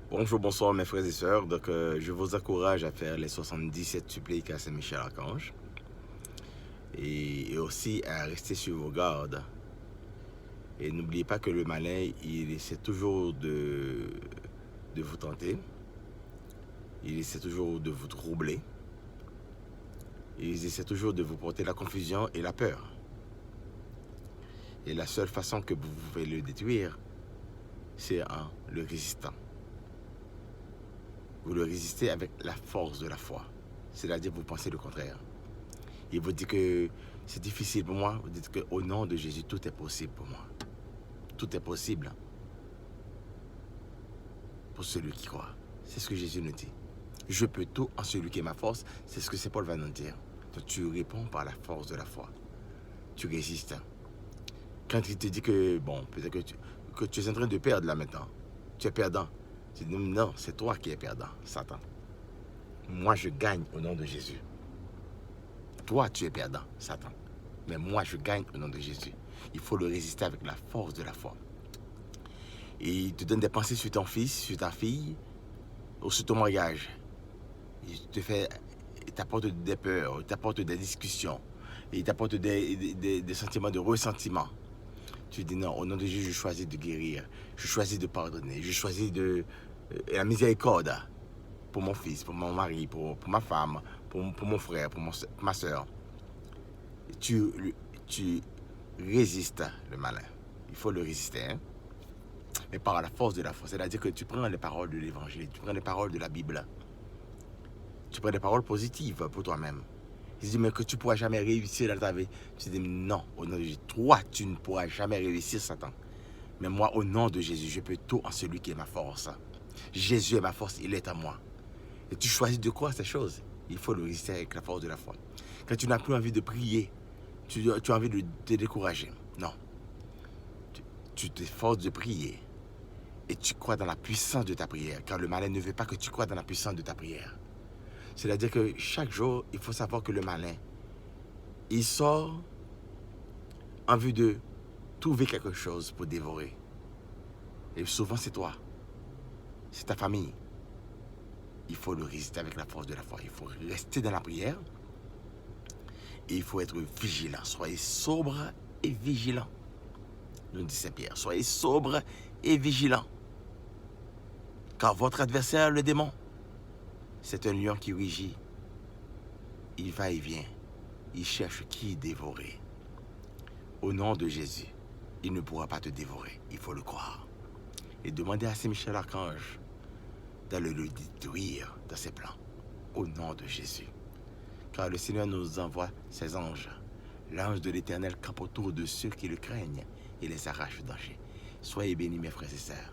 Bonjour, bonsoir mes frères et sœurs. Donc, je vous encourage à faire les 77 suppliques à Saint-Michel-Archange et aussi à rester sur vos gardes. Et n'oubliez pas que le malin, il essaie toujours de vous tenter, il essaie toujours de vous troubler, il essaie toujours de vous porter la confusion et la peur. Et la seule façon que vous pouvez le détruire, c'est en le résistant. Vous le résistez avec la force de la foi. C'est-à-dire vous pensez le contraire. Il vous dit que c'est difficile pour moi. Vous dites qu'au nom de Jésus, tout est possible pour moi. Tout est possible pour celui qui croit. C'est ce que Jésus nous dit. Je peux tout en celui qui est ma force. C'est ce que Saint Paul va nous dire. Donc tu réponds par la force de la foi. Tu résistes. Quand il te dit que, bon, peut-être que tu es en train de perdre là maintenant. Tu es perdant. Tu dis non, c'est toi qui es perdant, Satan. Moi, je gagne au nom de Jésus. Toi, tu es perdant, Satan. Mais moi, je gagne au nom de Jésus. Il faut le résister avec la force de la foi. Et il te donne des pensées sur ton fils, sur ta fille, ou sur ton mariage. Il t'apporte des peurs, il t'apporte des discussions, il t'apporte des sentiments de ressentiment. Tu dis non, au nom de Jésus, je choisis de guérir, je choisis de pardonner, je choisis la miséricorde pour mon fils, pour mon mari, pour ma femme, pour mon frère, pour ma soeur. Tu résistes le malin. Il faut le résister, hein? Mais par la force de la foi. C'est-à-dire que tu prends les paroles de l'évangile, tu prends les paroles de la Bible, tu prends des paroles positives pour toi-même. Il dit, mais que tu ne pourras jamais réussir dans ta vie. Tu dis, non, au nom de Jésus, toi, tu ne pourras jamais réussir, Satan. Mais moi, au nom de Jésus, je peux tout en celui qui est ma force. Jésus est ma force, il est à moi. Et tu choisis de croire ces choses. Il faut le résister avec la force de la foi. Quand tu n'as plus envie de prier, tu as envie de te décourager. Non. Tu t'efforces de prier. Et tu crois dans la puissance de ta prière. Car le malin ne veut pas que tu crois dans la puissance de ta prière. C'est-à-dire que chaque jour, il faut savoir que le malin, il sort en vue de trouver quelque chose pour dévorer. Et souvent, c'est toi. C'est ta famille. Il faut le résister avec la force de la foi. Il faut rester dans la prière. Et il faut être vigilant. Soyez sobre et vigilant. Nous dit Saint Pierre. Soyez sobre et vigilant. Car votre adversaire, le démon, c'est un lion qui rugit. Il va et vient. Il cherche qui dévorer. Au nom de Jésus, il ne pourra pas te dévorer. Il faut le croire. Et demandez à Saint-Michel-Archange d'aller le détruire dans ses plans. Au nom de Jésus. Car le Seigneur nous envoie ses anges. L'ange de l'Éternel campe autour de ceux qui le craignent et les arrache du danger. Soyez bénis, mes frères et sœurs.